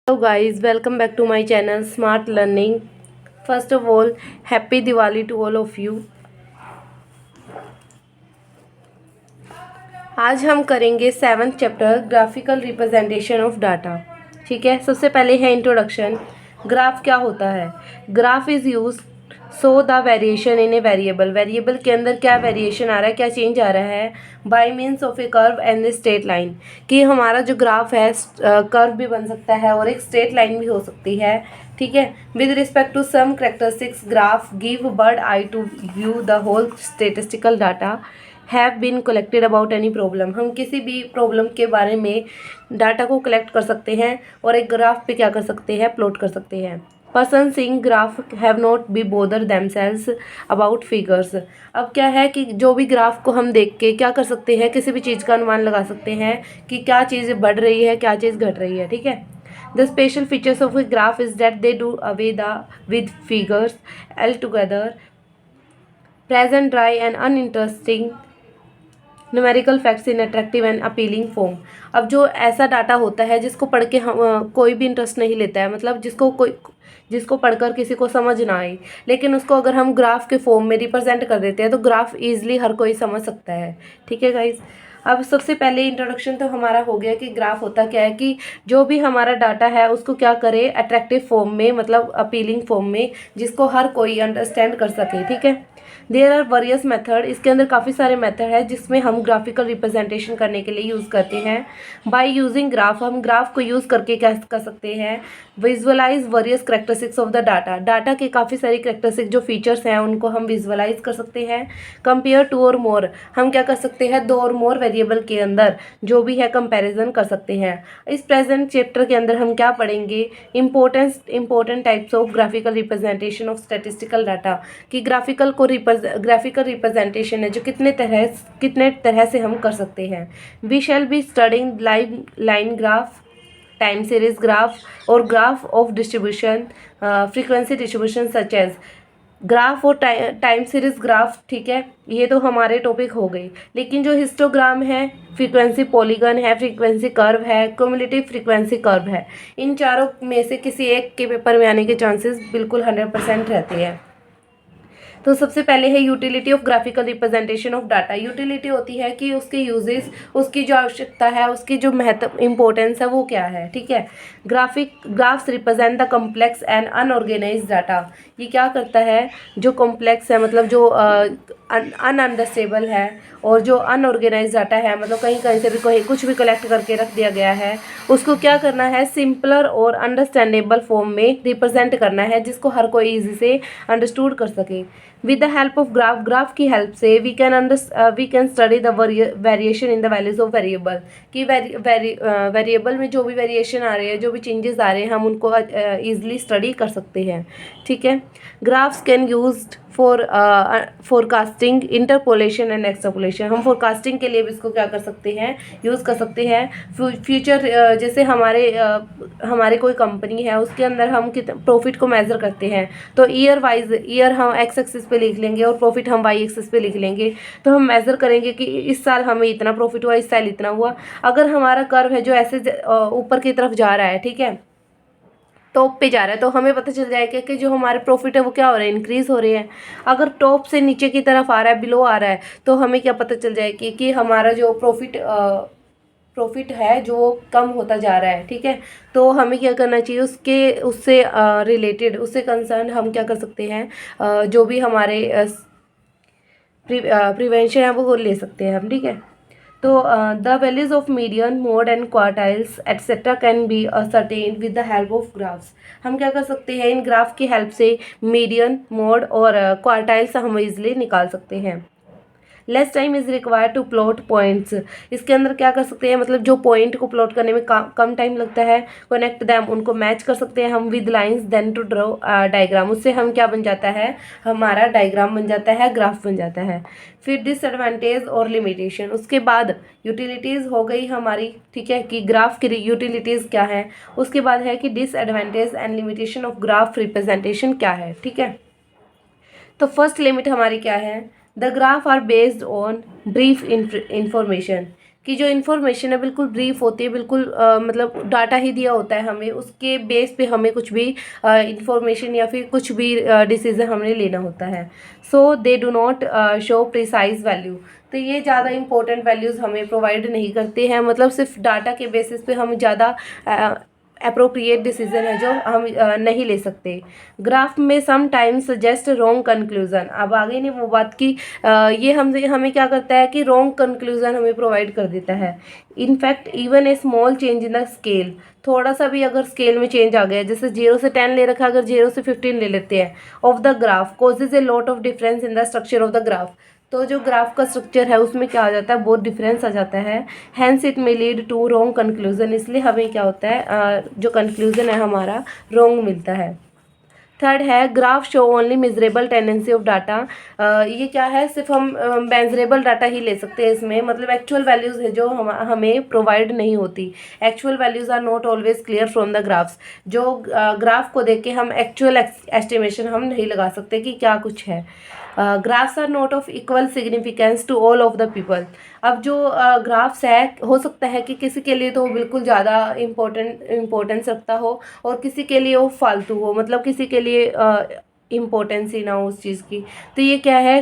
Hello guys, welcome back to my channel Smart Learning. First of all, happy Diwali to all of you. आज हम करेंगे 7th chapter graphical representation of data. ठीक है, सबसे पहले है इंट्रोडक्शन। ग्राफ क्या होता है? Graph is use so the variation in a variable. Variable के अंदर क्या वेरिएशन आ रहा है, क्या चेंज आ रहा है, bye means of A curve and a straight line. कि हमारा जो ग्राफ है कर्व भी बन सकता है और एक स्ट्रेट लाइन भी हो सकती है। ठीक है, with respect to some characteristics graph give bird eye to view the whole statistical data have been collected about any problem. हम किसी भी प्रॉब्लम के बारे में डाटा को कलेक्ट कर सकते हैं और एक ग्राफ पे क्या कर सकते हैं, प्लॉट कर सकते हैं। Person seeing graph have not be bother themselves about figures. अब क्या है कि जो भी ग्राफ को हम देख के क्या कर सकते हैं, किसी भी चीज़ का अनुमान लगा सकते हैं कि क्या चीज़ बढ़ रही है, क्या चीज़ घट रही है। ठीक है, the special features of a graph is that they do away the with figures L together present dry and uninteresting numerical facts in attractive and appealing form. अब जो ऐसा डाटा होता है जिसको पढ़ के हम कोई भी इंटरेस्ट नहीं लेता है, मतलब जिसको पढ़कर किसी को समझ ना आए, लेकिन उसको अगर हम ग्राफ के फॉर्म में रिप्रेजेंट कर देते हैं तो ग्राफ ईजिली हर कोई समझ सकता है। ठीक है गाइज, अब सबसे पहले इंट्रोडक्शन तो हमारा हो गया कि ग्राफ होता क्या है, कि जो भी हमारा डाटा है उसको क्या करे, अट्रैक्टिव फॉर्म में, मतलब अपीलिंग फॉर्म में, जिसको हर कोई अंडरस्टैंड कर सके। ठीक है, देयर आर वेरियस मेथड। इसके अंदर काफ़ी सारे मेथड है जिसमें हम ग्राफिकल रिप्रेजेंटेशन करने के लिए यूज़ करते हैं। बाय यूजिंग ग्राफ, हम ग्राफ को यूज़ करके क्या कर सकते हैं, visualize various characteristics of the data. Data के काफ़ी सारी करेक्टरिस्टिक जो फीचर्स हैं उनको हम विजुअलाइज कर सकते हैं। कंपेयर टू और मोर, हम क्या कर सकते हैं, दो और मोर वेरिएबल के अंदर जो भी है कंपैरिजन कर सकते हैं। इस प्रेजेंट चैप्टर के अंदर हम क्या पढ़ेंगे, important types of graphical representation of statistical data. कि ग्राफिकल रिप्रेजेंटेशन है जो कितने तरह से हम कर सकते हैं। We shall be studying line graph, time series graph और graph of distribution, frequency distribution such as graph और टाइम सीरीज ग्राफ। ठीक है, ये तो हमारे टॉपिक हो गई, लेकिन जो हिस्टोग्राम है, फ्रीक्वेंसी पॉलीगन है, फ्रीक्वेंसी कर्व है, क्युमुलेटिव फ्रीक्वेंसी कर्व है, इन चारों में से किसी एक के पेपर में आने के चांसेस बिल्कुल 100% रहते हैं। तो सबसे पहले है utility of graphical representation of data. Utility होती है कि उसके यूजेस, उसकी जो आवश्यकता है, उसकी जो महत्व इंपॉर्टेंस है वो क्या है। ठीक है, graphs represent the complex and unorganised data. ये क्या करता है, जो कॉम्प्लेक्स है, मतलब जो अनअंडरस्टेबल है, और जो अनऑर्गेनाइज्ड डाटा है, मतलब कहीं कहीं से भी कहीं कुछ भी कलेक्ट करके रख दिया गया है, उसको क्या करना है, सिंपलर और अंडरस्टैंडेबल फॉर्म में रिप्रेजेंट करना है, जिसको हर कोई ईजी से अंडरस्टूड कर सके। With the help of graph की हेल्प से we can study the variation in the values of variable. कि वेरिएबल में जो भी वेरिएशन आ रहे हैं, जो भी चेंजेस आ रहे हैं, हम उनको ईजिली स्टडी कर सकते हैं। ठीक है, graphs can used for forecasting, interpolation and extrapolation. हम फोरकास्टिंग के लिए भी इसको क्या कर सकते हैं, यूज़ कर सकते हैं। फ्यूचर, जैसे हमारे कोई कंपनी है, उसके अंदर हम प्रॉफिट को मेज़र करते हैं, तो ईयर हम एक्स एक्सिस पे लिख लेंगे और प्रॉफिट हम वाई एक्सिस पे लिख लेंगे। तो हम मेज़र करेंगे कि इस साल हमें इतना प्रॉफिट हुआ, इस साल इतना हुआ। अगर हमारा कर्व है जो ऐसे ऊपर की तरफ जा रहा है, ठीक है, टॉप पे जा रहा है, तो हमें पता चल जाएगा कि जो हमारे प्रॉफिट है वो क्या हो रहा है, इंक्रीज़ हो रहे हैं। अगर टॉप से नीचे की तरफ आ रहा है, बिलो आ रहा है, तो हमें क्या पता चल जाएगा कि हमारा जो प्रॉफिट है जो कम होता जा रहा है। ठीक है, तो हमें क्या करना चाहिए, उससे रिलेटेड, उससे कंसर्न हम क्या कर सकते हैं, जो भी हमारे प्रिवेंशन है वो ले सकते हैं हम। ठीक है, तो the values of median, mode and quartiles etcetera can be ascertain with the help of graphs. हम क्या कर सकते हैं, इन ग्राफ की हेल्प से मीडियन, मोड और क्वार्टाइल्स हम इजिली निकाल सकते हैं। Less time is required to plot points. इसके अंदर क्या कर सकते हैं, मतलब जो पॉइंट को प्लॉट करने में कम टाइम लगता है। कनेक्ट दैम, उनको मैच कर सकते हैं हम with lines, then to draw diagram. उससे हम क्या बन जाता है, हमारा डायग्राम बन जाता है, ग्राफ बन जाता है। फिर डिसएडवांटेज और लिमिटेशन, उसके बाद यूटिलिटीज़ हो गई हमारी। ठीक है, कि ग्राफ की यूटिलिटीज़ क्या है, उसके बाद है कि disadvantage and limitation of graph representation क्या है। ठीक है, तो फर्स्ट लिमिट हमारी क्या है, the graph are based on brief information. कि जो इन्फॉर्मेशन है बिल्कुल ब्रीफ होती है, बिल्कुल मतलब डाटा ही दिया होता है हमें, उसके बेस पे हमें कुछ भी इन्फॉर्मेशन या फिर कुछ भी डिसीजन हमने लेना होता है। So they do not show precise value. तो ये ज़्यादा इंपॉर्टेंट वैल्यूज़ हमें प्रोवाइड नहीं करते हैं, मतलब सिर्फ डाटा के बेसिस पे हम ज़्यादा अप्रोप्रिएट डिसीजन है जो हम नहीं ले सकते। ग्राफ में sometimes suggest wrong conclusion. अब आगे नहीं वो बात की ये हमें क्या करता है कि रॉन्ग कंक्लूजन हमें प्रोवाइड कर देता है। In fact even a small change in the scale, थोड़ा सा भी अगर स्केल में चेंज आ गया, जैसे 0 से 10 ले रखा, अगर 0 से 15 ले लेते हैं, of the graph causes a lot of difference in the structure of the graph. तो जो ग्राफ का स्ट्रक्चर है उसमें क्या आ जाता है, बहुत डिफरेंस आ जाता है। Hence it may lead to wrong conclusion, इसलिए हमें क्या होता है जो कंक्लूजन है हमारा रॉन्ग मिलता है। थर्ड है graph show only miserable tendency of data. ये क्या है, सिर्फ हम मेजरेबल डाटा ही ले सकते हैं इसमें, मतलब एक्चुअल वैल्यूज़ है जो हमें प्रोवाइड नहीं होती। Actual values are not always clear from the graphs. जो ग्राफ को देख के हम एक्चुअल एस्टिमेशन हम नहीं लगा सकते कि क्या कुछ है। Graphs are not of equal significance to all of the people. अब जो ग्राफ्स है, हो सकता है कि किसी के लिए तो वो बिल्कुल ज़्यादा इम्पोर्टेंस रखता हो और किसी के लिए वो फालतू हो, मतलब किसी के लिए इम्पोर्टेंस ही ना हो उस चीज़ की। तो ये क्या है,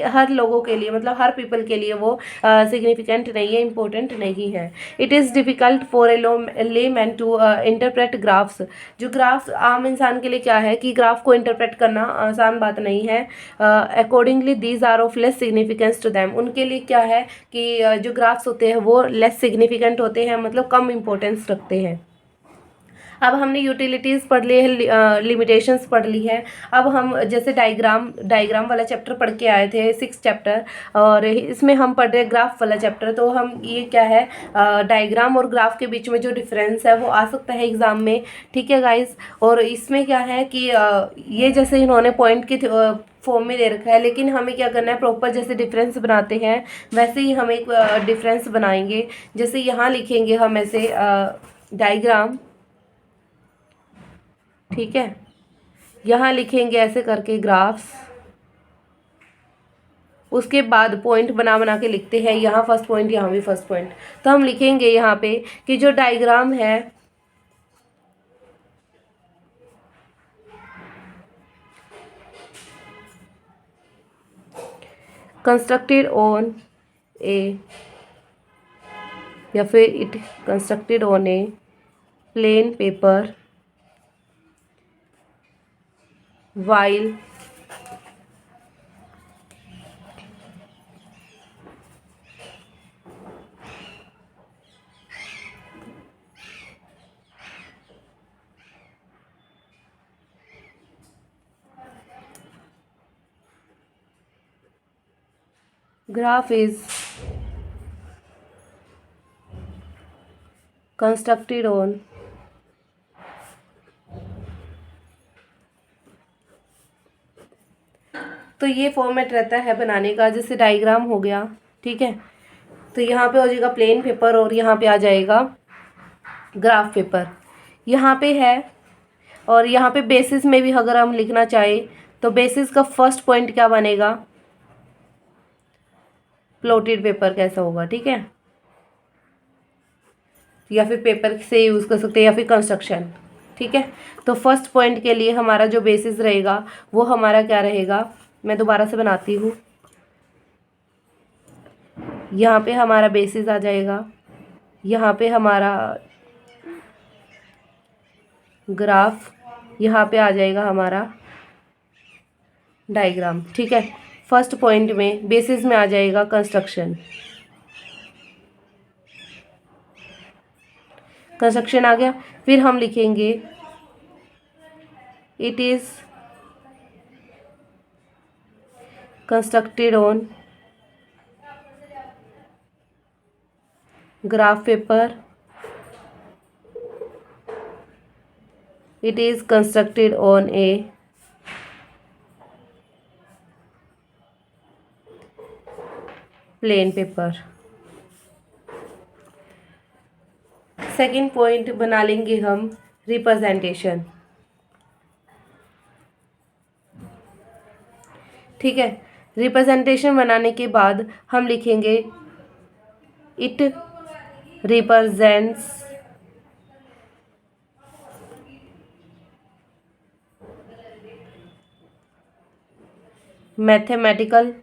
हर लोगों के लिए, मतलब हर पीपल के लिए वो सिग्निफिकेंट नहीं है, इम्पोर्टेंट नहीं है। It is difficult for a layman to interpret graphs. जो ग्राफ्स आम इंसान के लिए क्या है कि ग्राफ को इंटरप्रेट करना आसान बात नहीं है। Accordingly these are of less significance to them. उनके लिए क्या है कि जो ग्राफ्स होते हैं वो लेस सिग्निफिकेंट होते हैं, मतलब कम इम्पोर्टेंस रखते हैं। अब हमने यूटिलिटीज़ पढ़ ली है, लिमिटेशंस पढ़ ली है। अब हम जैसे डायग्राम वाला चैप्टर पढ़ के आए थे, 6 चैप्टर, और इसमें हम पढ़ रहे हैं ग्राफ वाला चैप्टर। तो हम ये क्या है, डायग्राम और ग्राफ के बीच में जो डिफरेंस है वो आ सकता है एग्ज़ाम में। ठीक है गाइज। और इसमें क्या है कि ये जैसे इन्होंने पॉइंट की फॉर्म में दे रखा है, लेकिन हमें क्या करना है, प्रॉपर जैसे डिफरेंस बनाते हैं वैसे ही हम एक डिफरेंस बनाएंगे। जैसे यहाँ लिखेंगे हम ऐसे डायग्राम, ठीक है, यहाँ लिखेंगे ऐसे करके ग्राफ्स, उसके बाद पॉइंट बना बना के लिखते हैं, यहाँ फर्स्ट पॉइंट, यहाँ भी फर्स्ट पॉइंट। तो हम लिखेंगे यहाँ पे कि जो डायग्राम है कंस्ट्रक्टेड ऑन ए, या फिर it constructed on A plain paper while graph is constructed on तो ये फॉर्मेट रहता है बनाने का, जैसे डायग्राम हो गया, ठीक है। तो यहाँ पे हो जाएगा प्लेन पेपर और यहाँ पे आ जाएगा ग्राफ पेपर, यहाँ पे है। और यहाँ पे बेसिस में भी अगर हम लिखना चाहें तो बेसिस का फर्स्ट पॉइंट क्या बनेगा, प्लॉटेड पेपर कैसा होगा, ठीक है। या फिर पेपर से यूज़ कर सकते हैं, या फिर कंस्ट्रक्शन, ठीक है। तो फर्स्ट पॉइंट के लिए हमारा जो बेसिस रहेगा वो हमारा क्या रहेगा, मैं दोबारा से बनाती हूँ। यहाँ पे हमारा बेसिस आ जाएगा, यहाँ पे हमारा ग्राफ, यहाँ पे आ जाएगा हमारा डायग्राम, ठीक है। फर्स्ट पॉइंट में बेसिस में आ जाएगा कंस्ट्रक्शन, कंस्ट्रक्शन आ गया। फिर हम लिखेंगे it is constructed on graph paper, it is constructed on a plain paper। Second point बना लेंगे हम रिप्रेजेंटेशन, ठीक है। रिप्रेजेंटेशन बनाने के बाद हम लिखेंगे इट रिप्रेजेंट्स मैथमेटिकल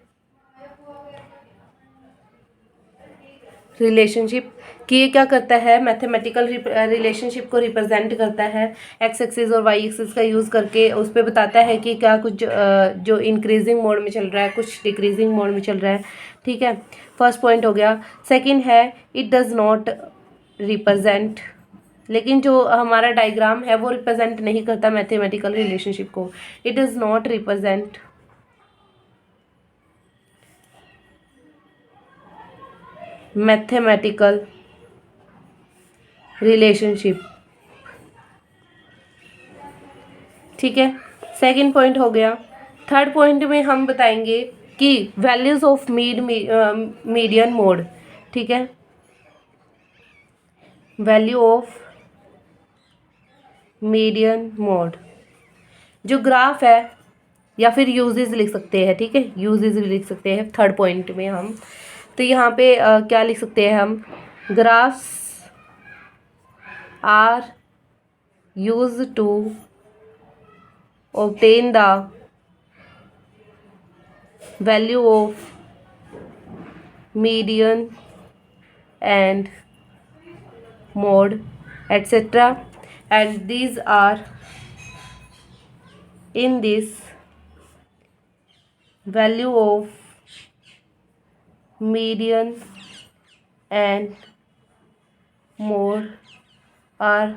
रिलेशनशिप, कि ये क्या करता है, मैथमेटिकल रिलेशनशिप को रिप्रेजेंट करता है एक्स एक्सिस और वाई एक्सिस का यूज़ करके। उस पर बताता है कि क्या कुछ जो इंक्रीजिंग मोड में चल रहा है, कुछ डिक्रीजिंग मोड में चल रहा है। ठीक है, फर्स्ट पॉइंट हो गया। सेकंड है इट डज़ नॉट रिप्रेजेंट, लेकिन जो हमारा डायग्राम है वो रिप्रेजेंट नहीं करता मैथमेटिकल रिलेशनशिप को। It does not represent mathematical relationship. ठीक है, सेकंड पॉइंट हो गया। थर्ड पॉइंट में हम बताएंगे कि वैल्यूज ऑफ मीडियन मोड। ठीक है, वैल्यू ऑफ मीडियन मोड, जो ग्राफ है, या फिर यूजेस लिख सकते हैं। ठीक है, यूजेस लिख सकते हैं थर्ड पॉइंट में हम। तो यहाँ पे क्या लिख सकते हैं हम, graphs are use to obtain the value of median and mode etc, and these are in this value of median and mode are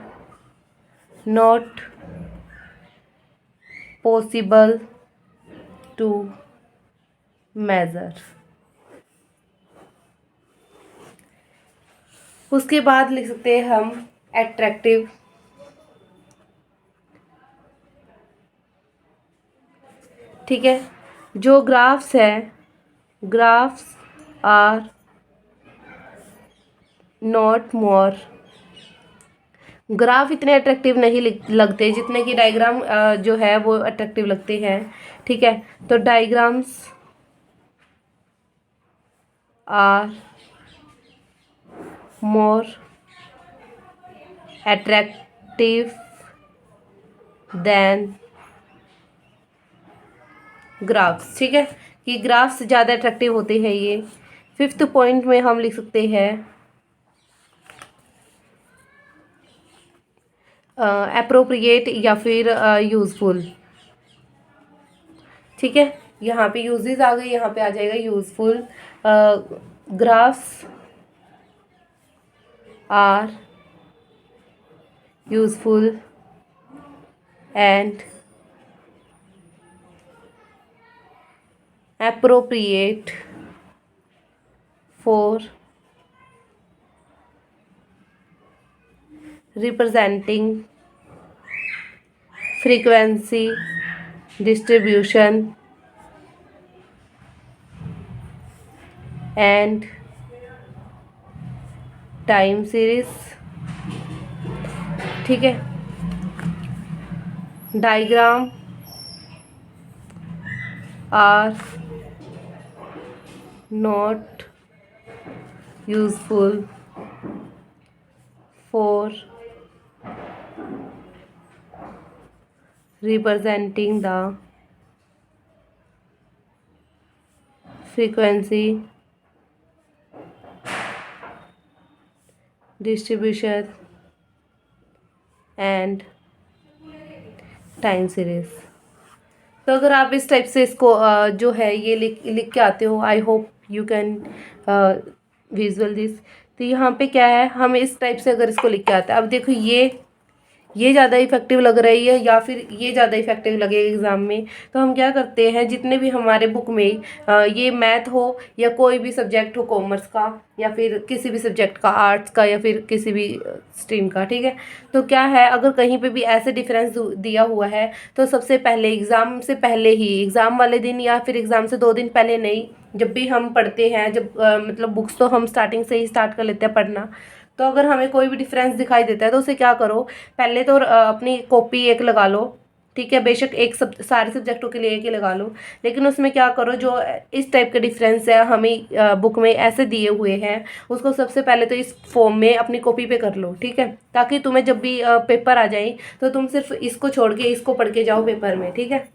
not possible to measure। उसके बाद लिख सकते हैं हम एट्रैक्टिव। ठीक है, जो ग्राफ्स है, graphs are not more, graph इतने अट्रैक्टिव नहीं लगते जितने कि डायग्राम जो है वो अट्रैक्टिव लगते हैं। ठीक है, तो diagrams are more attractive than graphs. ठीक है, कि ग्राफ्स ज़्यादा अट्रैक्टिव होते हैं ये। फिफ्थ पॉइंट में हम लिख सकते हैं एप्रोप्रिएट या फिर यूज़फुल। ठीक है, यहाँ पे यूजेस आ गए, यहाँ पे आ जाएगा useful. Graphs are useful and appropriate for representing frequency distribution and time series। ठीक है, diagram are not useful for representing the frequency distribution and time series। तो अगर आप इस टाइप से इसको जो है ये लिख के आते हो, I hope you can visual this. तो यहाँ पे क्या है, हम इस टाइप से अगर इसको लिख के आते हैं, अब देखो ये ज़्यादा इफेक्टिव लग रही है या फिर ये ज़्यादा इफेक्टिव लगेगा एग्ज़ाम में। तो हम क्या करते हैं, जितने भी हमारे बुक में ये मैथ हो या कोई भी सब्जेक्ट हो, कॉमर्स का या फिर किसी भी सब्जेक्ट का, आर्ट्स का या फिर किसी भी स्ट्रीम का। ठीक है, तो क्या है, अगर कहीं पे भी ऐसे डिफरेंस दिया हुआ है तो सबसे पहले एग्ज़ाम से पहले ही, एग्ज़ाम वाले दिन या फिर एग्ज़ाम से 2 दिन पहले नहीं, जब भी हम पढ़ते हैं, जब मतलब बुक्स तो हम स्टार्टिंग से ही स्टार्ट कर लेते हैं पढ़ना। तो अगर हमें कोई भी डिफरेंस दिखाई देता है तो उसे क्या करो, पहले तो अपनी कॉपी एक लगा लो, ठीक है, बेशक एक सब सारे सब्जेक्टों के लिए एक ही लगा लो, लेकिन उसमें क्या करो, जो इस टाइप के डिफरेंस है हमें बुक में ऐसे दिए हुए हैं, उसको सबसे पहले तो इस फॉर्म में अपनी कॉपी पे कर लो, ठीक है, ताकि तुम्हें जब भी पेपर आ जाए तो तुम सिर्फ इसको छोड़ के इसको पढ़ के जाओ पेपर में, ठीक है।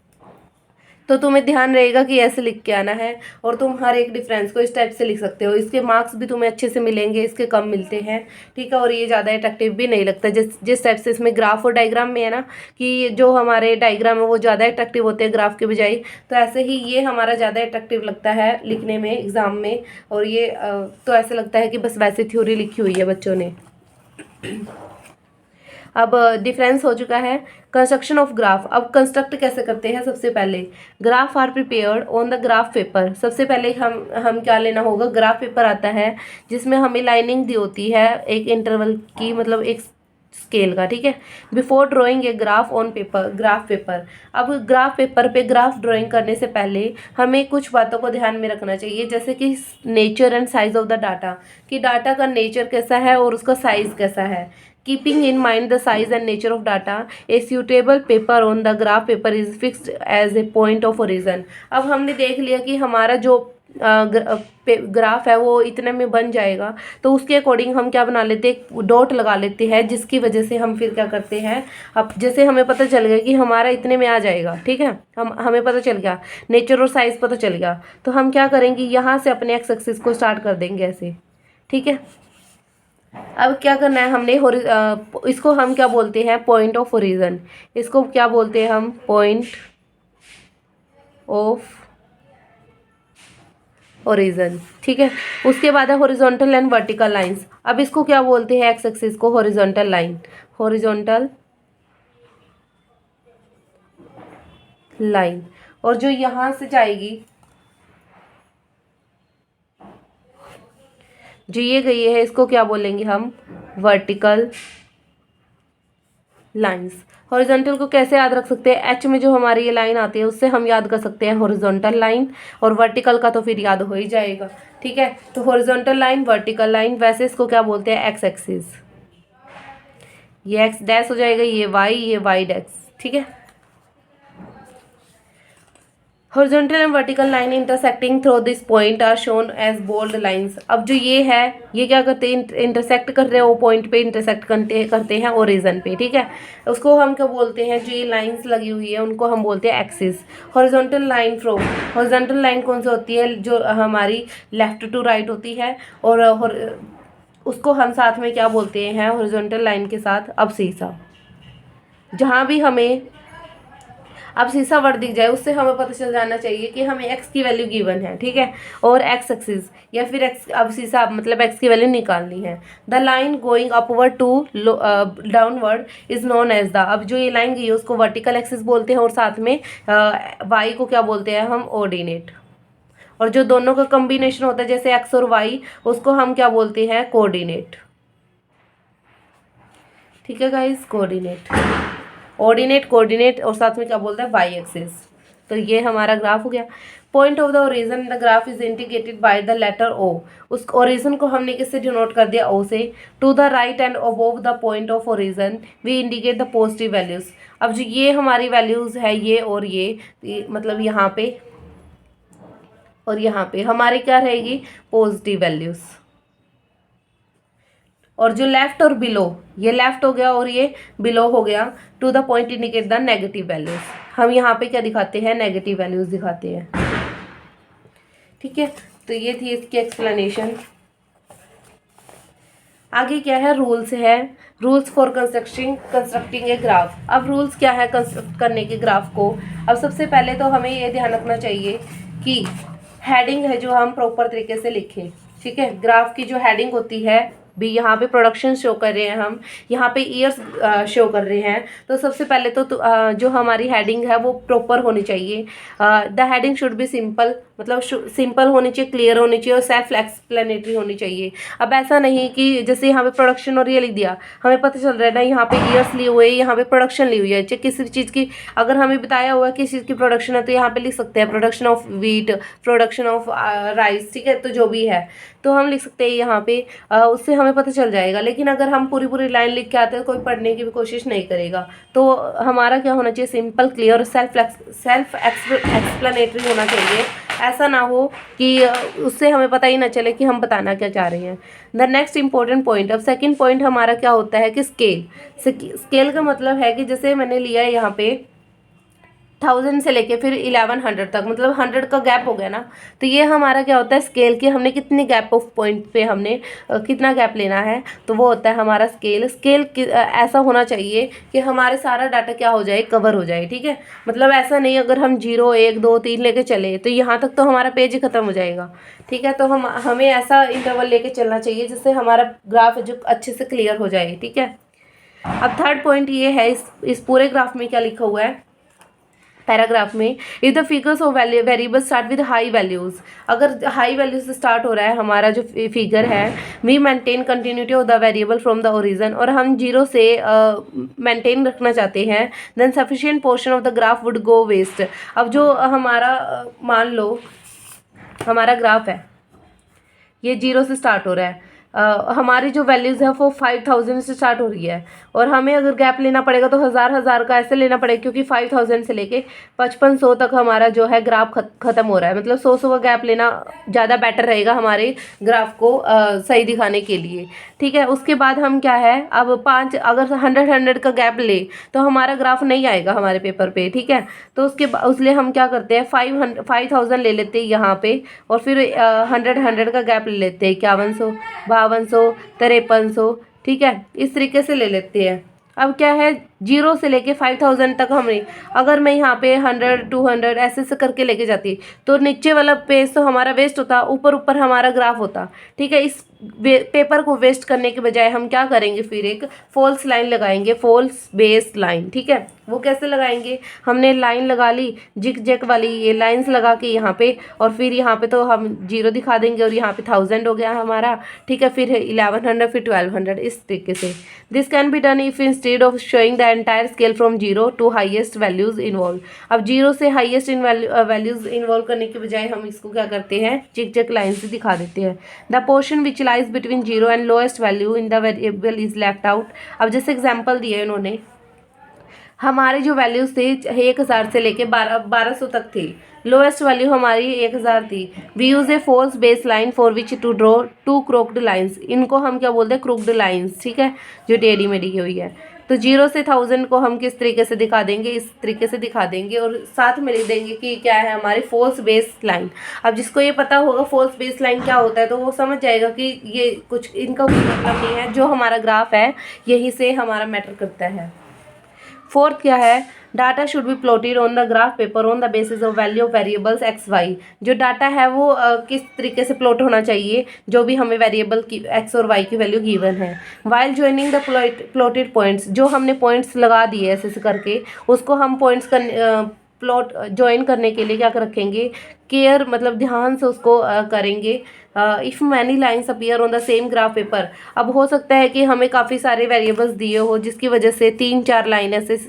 तो तुम्हें ध्यान रहेगा कि ऐसे लिख के आना है, और तुम हर एक डिफरेंस को इस टाइप से लिख सकते हो। इसके मार्क्स भी तुम्हें अच्छे से मिलेंगे, इसके कम मिलते हैं, ठीक है, और ये ज़्यादा अट्रैक्टिव भी नहीं लगता। जिस टाइप से इसमें ग्राफ और डायग्राम में है ना, कि जो हमारे डायग्राम है वो ज़्यादा अट्रैक्टिव होते हैं ग्राफ के बजाय, तो ऐसे ही ये हमारा ज़्यादा अट्रैक्टिव लगता है लिखने में एग्ज़ाम में। और ये तो ऐसे लगता है कि बस वैसे थ्योरी लिखी हुई है बच्चों ने। अब डिफरेंस हो चुका है। कंस्ट्रक्शन ऑफ ग्राफ, अब कंस्ट्रक्ट कैसे करते हैं। सबसे पहले graph are prepared on the graph paper. सबसे पहले हम क्या लेना होगा, ग्राफ पेपर आता है जिसमें हमें लाइनिंग दी होती है एक इंटरवल की, मतलब एक स्केल का, ठीक है। Before drawing a graph on paper, graph paper. अब ग्राफ पेपर पे ग्राफ ड्राइंग करने से पहले हमें कुछ बातों को ध्यान में रखना चाहिए, जैसे कि nature and size of the data, कि डाटा का नेचर कैसा है और उसका साइज कैसा है। Keeping in mind the size and nature of data, a suitable paper on the graph paper is fixed as a point of origin. अब हमने देख लिया कि हमारा जो ग्राफ है वो इतने में बन जाएगा, तो उसके अकॉर्डिंग हम क्या बना लेते हैं, डॉट लगा लेते हैं, जिसकी वजह से हम फिर क्या करते हैं, अब जैसे हमें पता चल गया कि हमारा इतने में आ जाएगा, ठीक है, हमें पता चल गया, नेचर और साइज पता चल गया, तो हम क्या करेंगे, यहाँ से अपने एक्स एक्सिस को स्टार्ट कर देंगे ऐसे, ठीक है। अब क्या करना है हमने, इसको हम क्या बोलते हैं, पॉइंट ऑफ ओरिजिन। इसको क्या बोलते हैं हम, पॉइंट ऑफ ओरिजिन, ठीक है। उसके बाद है हॉरिजॉन्टल एंड वर्टिकल लाइंस। अब इसको क्या बोलते हैं, एक्स एक्सिस को हॉरिजॉन्टल लाइन, हॉरिजॉन्टल लाइन। और जो यहाँ से जाएगी, जो ये गई है, इसको क्या बोलेंगे हम, वर्टिकल लाइंस। हॉरिजॉन्टल को कैसे याद रख सकते हैं, एच में जो हमारी ये लाइन आती है उससे हम याद कर सकते हैं हॉरिजॉन्टल लाइन, और वर्टिकल का तो फिर याद हो ही जाएगा, ठीक है। तो हॉरिजॉन्टल लाइन, वर्टिकल लाइन, वैसे इसको क्या बोलते हैं, एक्स एक्सिस। ये एक्स डैश हो जाएगा, ये वाई डैश, ठीक है। Horizontal and vertical line intersecting through this point are shown as bold lines. अब जो ये है, ये क्या करते हैं, इंटरसेक्ट कर रहे हैं, वो पॉइंट पे इंटरसेक्ट करते हैं ओरिजिन पे, ठीक है। उसको हम क्या बोलते हैं, जो ये लाइंस लगी हुई है उनको हम बोलते हैं axis. Horizontal line from, horizontal line कौन सी होती है, जो हमारी लेफ्ट टू राइट होती है, और उसको हम साथ में क्या बोलते हैं, हॉरिजॉन्टल लाइन के साथ अब सीसा। जहाँ भी हमें अब सीसा वर्ड दिख जाए उससे हमें पता चल जाना चाहिए कि हमें एक्स की वैल्यू गिवन है, ठीक है, और एक्स एक्सिस या फिर एक्स, अब सीसा मतलब एक्स की वैल्यू निकालनी है। The line going upward to downward is known as the, अब जो ये लाइन गई है उसको वर्टिकल एक्सिस बोलते हैं, और साथ में वाई को क्या बोलते हैं हम, ऑर्डिनेट। और जो दोनों का कम्बिनेशन होता है जैसे एक्स और वाई, उसको हम क्या बोलते हैं, कोऑर्डिनेट, ठीक है गाइस, कोऑर्डिनेट, ऑर्डिनेट, कोऑर्डिनेट, और साथ में क्या बोलता है, वाई एक्सिस। तो ये हमारा ग्राफ हो गया। Point of the origin the graph is indicated by the letter O. उस ओरिजिन को हमने किससे डिनोट कर दिया, ओ से। To the right and above the point of origin we indicate the positive values. अब जो ये हमारी वैल्यूज है, ये और ये मतलब यहाँ पे और यहाँ पे हमारी क्या रहेगी, पॉजिटिव वैल्यूज। और जो लेफ्ट और बिलो, ये लेफ्ट हो गया और ये बिलो हो गया, to the point indicate the negative values. हम यहाँ पे क्या दिखाते हैं, नेगेटिव वैल्यूज दिखाते हैं, ठीक है। तो ये थी इसकी एक्सप्लेनेशन। आगे क्या है, रूल्स है, rules for constructing a graph. अब रूल्स क्या है कंस्ट्रक्ट करने के ग्राफ को। अब सबसे पहले तो हमें ये ध्यान रखना चाहिए कि हेडिंग है जो हम प्रॉपर तरीके से लिखें, ठीक है। ग्राफ की जो हेडिंग होती है, भी यहाँ पे प्रोडक्शन शो कर रहे हैं, हम यहाँ पे ईयर्स शो कर रहे हैं, तो सबसे पहले तो जो हमारी हेडिंग है वो प्रॉपर होनी चाहिए। The heading should be simple मतलब सिंपल होनी चाहिए, क्लियर होनी चाहिए और सेल्फ एक्सप्लेनेटरी होनी चाहिए। अब ऐसा नहीं कि जैसे यहाँ पे प्रोडक्शन और ये लिख दिया, हमें पता चल रहा है ना यहाँ पे ईयर्स ली हुई है, यहाँ पे प्रोडक्शन ली हुई है, चाहे किसी चीज़ की अगर हमें बताया हुआ है किस चीज़ की प्रोडक्शन है तो यहाँ पे लिख सकते हैं production of wheat, production of rice, ठीक है, तो जो भी है तो हम लिख सकते हैं यहाँ पे, उससे हमें पता चल जाएगा। लेकिन अगर हम पूरी पूरी लाइन लिख के आते हैं कोई पढ़ने की भी कोशिश नहीं करेगा। तो हमारा क्या होना चाहिए, सिंपल, क्लियर और सेल्फ एक्सप्लेनेटरी होना चाहिए। ऐसा ना हो कि उससे हमें पता ही ना चले कि हम बताना क्या चाह रहे हैं। द नेक्स्ट इंपॉर्टेंट पॉइंट, अब सेकंड पॉइंट हमारा क्या होता है कि स्केल का मतलब है कि जैसे मैंने लिया है यहाँ पे 1000 से लेके फिर 1100 तक, मतलब 100 का गैप हो गया ना, तो ये हमारा क्या होता है स्केल की हमने कितनी गैप ऑफ पॉइंट पे हमने कितना गैप लेना है, तो वो होता है हमारा स्केल ऐसा होना चाहिए कि हमारे सारा डाटा क्या हो जाए, कवर हो जाए, ठीक है। मतलब ऐसा नहीं अगर हम 0 1 2 3 लेके चले तो यहाँ तक तो हमारा पेज ही खत्म हो जाएगा, ठीक है। तो हमें ऐसा इंटरवल लेके चलना चाहिए जिससे हमारा ग्राफ जो अच्छे से क्लियर हो जाए, ठीक है। अब थर्ड पॉइंट ये है, इस पूरे ग्राफ में क्या लिखा हुआ है पैराग्राफ में, if the figures of variable start with high values, अगर हाई वैल्यूज से स्टार्ट हो रहा है हमारा जो फिगर है, we maintain continuity of the variable from the origin, और हम 0 से मेंटेन रखना चाहते हैं, then sufficient portion of the graph would go waste. अब जो हमारा मान लो हमारा ग्राफ है, ये 0 से स्टार्ट हो रहा है, हमारी जो वैल्यूज़ है वो 5000 से स्टार्ट हो रही है, और हमें अगर गैप लेना पड़ेगा तो हज़ार का ऐसे लेना पड़ेगा, क्योंकि 5000 से लेके 5500 तक हमारा जो है ग्राफ ख़त्म हो रहा है। मतलब 100 का गैप लेना ज़्यादा बेटर रहेगा हमारे ग्राफ को सही दिखाने के लिए, ठीक है। उसके बाद हम क्या है, अब 5 अगर 100 का गैप ले तो हमारा ग्राफ नहीं आएगा हमारे पेपर पे, ठीक है। तो उसलिए हम क्या करते हैं 5000 ले लेते हैं यहाँ पे, और फिर 100 का गैप ले लेते हैं, 5100 5200 5300, ठीक है, इस तरीके से ले लेते हैं। अब क्या है 0 से लेके 5000 तक हमने, अगर मैं यहाँ पे 100 200 ऐसे करके लेके जाती तो नीचे वाला पेज तो हमारा वेस्ट होता, ऊपर ऊपर हमारा ग्राफ होता, ठीक है। इस पेपर को वेस्ट करने के बजाय हम क्या करेंगे, फिर एक फॉल्स लाइन लगाएंगे, फॉल्स बेस लाइन, ठीक है। वो कैसे लगाएंगे, हमने लाइन लगा ली जिक जैक वाली, ये लाइंस लगा के यहाँ पे, और फिर यहाँ पे तो हम 0 दिखा देंगे और यहाँ पे 1000 हो गया हमारा, ठीक है। फिर 1100 फिर 1200, इस तरीके से। This can be done if instead of showing the entire scale from 0 to highest values involve. अब 0 से हाईएस्ट वैल्यूज इन्वॉल्व करने के बजाय हम इसको क्या करते हैं, जिक जैक लाइन से दिखा देते हैं। The portion which lies between 0 and lowest value in the variable is left out. अब जैसे एग्जाम्पल दिए इन्होंने, हमारे जो वैल्यूज थे 1000 से लेके 1200 तक थी, लोएस्ट वैल्यू हमारी 1000 थी। We use a false base line for which to draw 2 crooked lines, इनको हम क्या बोलते हैं, क्रोक्ड लाइन्स, ठीक है, जो टेढ़ी मेढ़ी हुई है। तो 0 से 1000 को हम किस तरीके से दिखा देंगे, इस तरीके से दिखा देंगे, और साथ में लिख देंगे कि क्या है हमारी फॉल्स बेस लाइन। अब जिसको ये पता होगा फॉल्स बेस लाइन क्या होता है तो वो समझ जाएगा कि ये कुछ इनका कुछ मतलब नहीं है, जो हमारा ग्राफ है यही से हमारा मैटर करता है। फोर्थ क्या है, data should be plotted on the graph paper on the basis of value of variables X Y. जो डाटा है वो किस तरीके से प्लॉट होना चाहिए, जो भी हमें वेरिएबल की एक्स और वाई की वैल्यू गिवन है। While joining the plotted points, जो हमने पॉइंट्स लगा दिए ऐसे करके, उसको हम पॉइंट्स प्लॉट ज्वाइन करने के लिए क्या रखेंगे, केयर, मतलब ध्यान से उसको करेंगे। If many lines appear on the same graph paper, अब हो सकता है कि हमें काफ़ी सारे वेरिएबल्स दिए हो जिसकी वजह से 3-4 लाइन ऐसे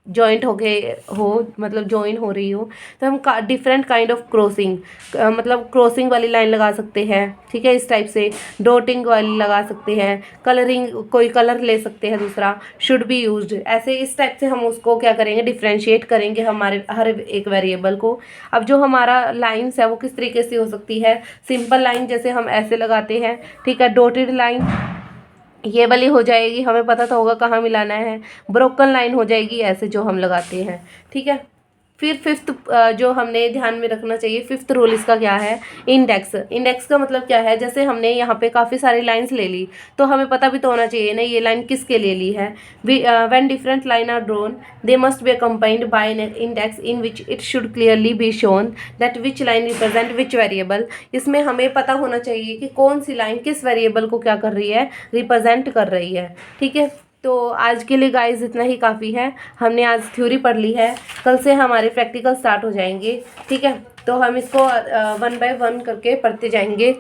जॉइंट हो गए हो, मतलब जॉइन हो रही हो, तो हम डिफरेंट काइंड ऑफ क्रॉसिंग, मतलब क्रॉसिंग वाली लाइन लगा सकते हैं, ठीक है, इस टाइप से डॉटिंग वाली लगा सकते हैं, कलरिंग, कोई कलर ले सकते हैं दूसरा, शुड बी यूज्ड, ऐसे इस टाइप से हम उसको क्या करेंगे, डिफ्रेंशिएट करेंगे हमारे हर एक वेरिएबल को। अब जो हमारा लाइन्स है वो किस तरीके से हो सकती है, सिंपल लाइन जैसे हम ऐसे लगाते हैं, ठीक है, डॉटेड लाइन ये वाली हो जाएगी, हमें पता तो होगा कहाँ मिलाना है, ब्रोकन लाइन हो जाएगी ऐसे जो हम लगाते हैं, ठीक है। फिर फिफ्थ जो हमने ध्यान में रखना चाहिए, फिफ्थ रूल इसका क्या है, इंडेक्स। इंडेक्स का मतलब क्या है, जैसे हमने यहाँ पे काफ़ी सारी लाइंस ले ली तो हमें पता भी तो होना चाहिए ना ये लाइन किसके लिए ली है। When different line are drawn they must be accompanied by an index in which it should clearly be shown that which line represent which variable. इसमें हमें पता होना चाहिए कि कौन सी लाइन किस वेरिएबल को क्या कर रही है, रिप्रेजेंट कर रही है, ठीक है। तो आज के लिए गाइस इतना ही काफ़ी है। हमने आज थ्योरी पढ़ ली है, कल से हमारे प्रैक्टिकल स्टार्ट हो जाएंगे, ठीक है। तो हम इसको 1 बाय 1 करके पढ़ते जाएंगे।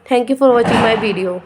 Thank you for watching my video.